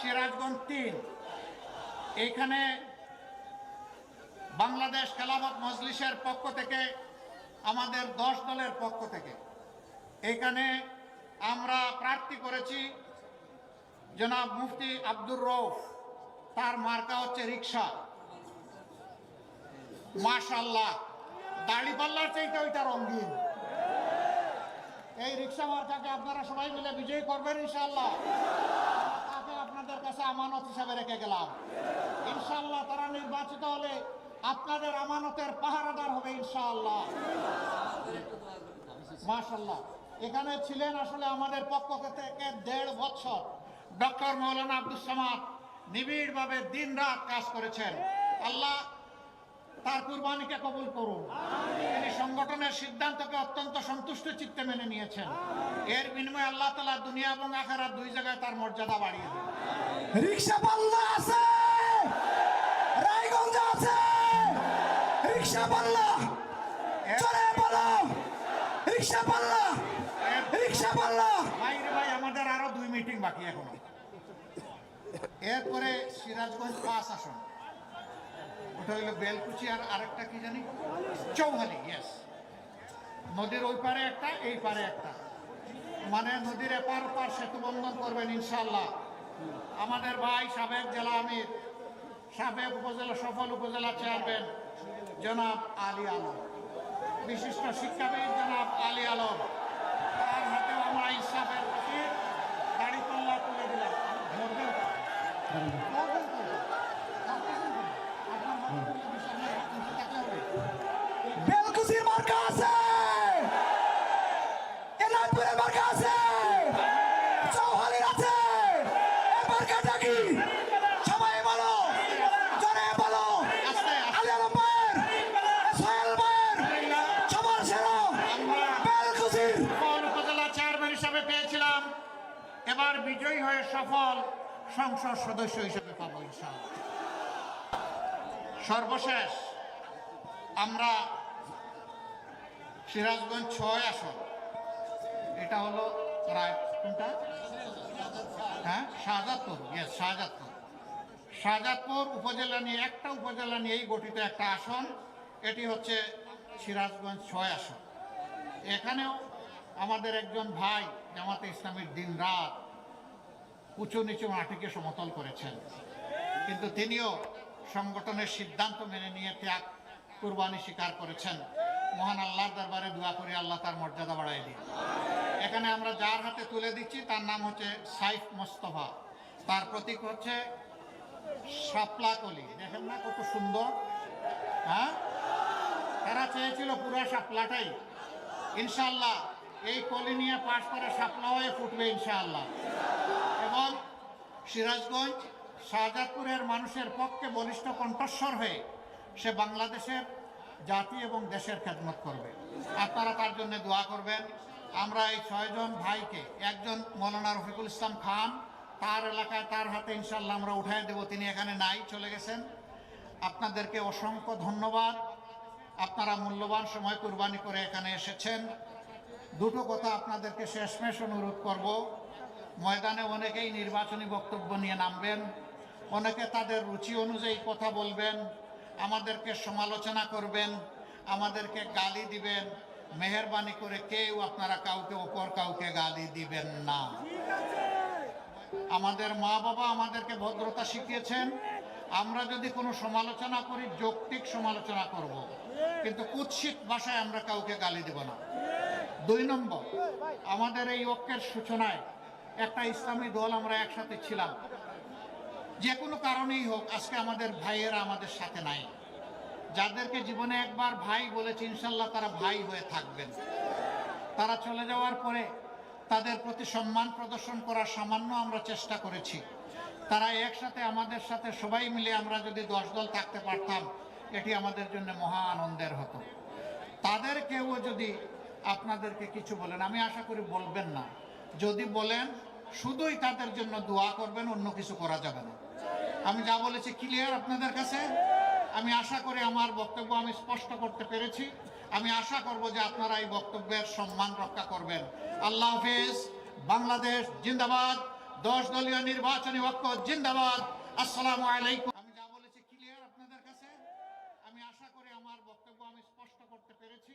সিরাজগঞ্জ 3। এইখানে বাংলাদেশ খেলাফত মজলিসের পক্ষ থেকে, আমাদের 10 দলের পক্ষ থেকে এইখানে আমরা প্রার্থী করেছি জনাব মুফতি আব্দুর রউফ। তার মার্কা হচ্ছে রিক্সা। মাশাআল্লাহ, দাড়িপাল্লার চাইতে ওইটা রঙিন। এই রিক্সা মার্কাকে আপনারা সবাই মিলে বিজয়ী করবেন ইনশাআল্লাহ। তাকে আপনাদের কাছে আমানত হিসাবে রেখে গেলাম। ইনশাআল্লাহ তারা নির্বাচিত হলে আপনাদের আমানতের পাহারাদার হবে ইনশাআল্লাহ। মাশাআল্লাহ, এখানে ছিলেন আসলে আমাদের পক্ষ থেকে 1.5 বছর ডক্টর মৌলানা আব্দুস সামাদ। নিবিড়ভাবে দিন রাত কাজ করেছেন। আল্লাহ তার কুরবানিকে কবুল করুন। তিনি সংগঠনের সিদ্ধান্তকে অত্যন্ত সন্তুষ্ট চিত্তে মেনে নিয়েছেন। এর বিনিময়ে আল্লাহ তাআলা দুনিয়া এবং আখিরাত দুই জায়গায় তার মর্যাদা বাড়িয়ে দেন। রিকশা পাল্লা আছে, রায়গঞ্জ আছে, রিকশা পাল্লা চলে বলো, রিকশা পাল্লা, রিকশা পাল্লা। ভাই রে ভাই, আমাদের আরো 2 মিটিং বাকি এখনো। এরপরে সিরাজগঞ্জ 5 আসন, ওটা হইল বেলকুচি, আর আরেকটা কি জানি চৌহালি। ইয়েস, নদীর ওই পারে একটা, এই পারে একটা, মানে নদীর এপার ওপার সেতু বন্ধন করবেন ইনশাআল্লাহ আমাদের ভাই সাবেক জেলা আমির, সাবেক উপজেলা সফল উপজেলা চেয়ারম্যান জনাব আলী আলম, বিশিষ্ট শিক্ষাবিদ জনাব আলী আলম। তার হাতেও আমরা ইনসাফের প্রতি দাড়িপাল্লা তুলে দিলাম। বেলকুচির মার্কা আছে, এনায়তপুরের মার্কা আছে, চৌহালির আছে। এই মার্কাটা কি সবাই বলো, জোরে বলো। আলী আলম ভাইয়ের, সোহেল ভাইয়ের সবার সেরা বেলকুচির উপজেলা চেয়ারম্যান হিসাবে পেয়েছিলাম, এবার বিজয়ী হয়ে সফল সংসদ সদস্য হিসেবে পাবো ইনশাআল্লাহ। সর্বশেষ আমরা সিরাজগঞ্জ 6 আসন, এটা হলো কোনটা? হ্যাঁ, শাহজাদপুর। ইয়েস, শাহজাদপুর উপজেলা নিয়ে, একটা উপজেলা নিয়েই গঠিত একটা আসন। এটি হচ্ছে সিরাজগঞ্জ 6 আসন। এখানেও আমাদের একজন ভাই জামাতে ইসলামীর দিন রাত উঁচু নিচু মাটিকে সমতল করেছেন, কিন্তু তিনিও সংগঠনের সিদ্ধান্ত মেনে নিয়ে ত্যাগ কুরবানি স্বীকার করেছেন। মহান আল্লাহর দরবারে দোয়া করি আল্লাহ তার মর্যাদা বাড়ায় দিন। এখানে আমরা যার হাতে তুলে দিচ্ছি তার নাম হচ্ছে সাইফ মোস্তফা। তার প্রতীক হচ্ছে শাপলা কলি। দেখেন না কত সুন্দর। হ্যাঁ, তারা চেয়েছিল পুরো শাপলাটাই। ইনশাআল্লাহ এই কলি নিয়ে পাশ করে শাপলা হয়ে ফুটবে ইনশাআল্লাহ। এবং সিরাজগঞ্জ শাহজাদপুরের মানুষের পক্ষে বলিষ্ঠ কণ্ঠস্বর হয়ে সে বাংলাদেশের জাতি এবং দেশের খেদমত করবে। আপনারা তার জন্য দোয়া করবেন। আমরা এই 6 জন ভাইকে, একজন মৌলানা রফিকুল ইসলাম খান, তার এলাকায় তার হাতে ইনশাআল্লাহ আমরা উঠাই দেব। তিনি এখানে নাই, চলে গেছেন। আপনাদেরকে অসংখ্য ধন্যবাদ। আপনারা মূল্যবান সময় কুরবানি করে এখানে এসেছেন। দুটো কথা আপনাদেরকে শেষমেশ অনুরোধ করব। ময়দানে অনেকেই নির্বাচনী বক্তব্য নিয়ে নামবেন, অনেকে তাদের রুচি অনুযায়ী কথা বলবেন, আমাদেরকে সমালোচনা করবেন, আমাদেরকে গালি দিবেন। মেহেরবানি করে কেউ আপনারা কাউকে অপর কাউকে গালি দিবেন না। আমাদের মা বাবা আমাদেরকে ভদ্রতা শিখিয়েছেন। আমরা যদি কোনো সমালোচনা করি, যৌক্তিক সমালোচনা করব, কিন্তু কুৎসিত ভাষায় আমরা কাউকে গালি দেব না। 2 নম্বর, আমাদের এই ঐক্যের সূচনায় একটা ইসলামী দল আমরা একসাথে ছিলাম। যে কোনো কারণেই হোক, আজকে আমাদের ভাইয়েরা আমাদের সাথে নাই। যাদেরকে জীবনে একবার ভাই বলেছি, ইনশাল্লাহ তারা ভাই হয়ে থাকবেন। তারা চলে যাওয়ার পরে তাদের প্রতি সম্মান প্রদর্শন করার সামান্য আমরা চেষ্টা করেছি। তারা একসাথে আমাদের সাথে সবাই মিলে আমরা যদি 10 দল থাকতে পারতাম, এটি আমাদের জন্য মহা আনন্দের হতো। তাদের কেউ যদি আপনাদেরকে কিছু বলেন, আমি আশা করি বলবেন না। যদি বলেন, শুধুই তাদের জন্য দোয়া করবেন, অন্য কিছু করা যাবে না। আমি যা বলেছি ক্লিয়ার আপনাদের কাছে? আমি আশা করি আমার বক্তব্য আমি স্পষ্ট করতে পেরেছি। আমি আশা করব যে আপনারা এই বক্তব্যের সম্মান রক্ষা করবেন। আল্লাহ হাফেজ। বাংলাদেশ জিন্দাবাদ। 10 দলীয় নির্বাচনী ঐক্য জিন্দাবাদ। আসসালামু আলাইকুম। আমি যা বলেছি ক্লিয়ার আপনাদের কাছে? আমি আশা করি আমার বক্তব্য আমি স্পষ্ট করতে পেরেছি।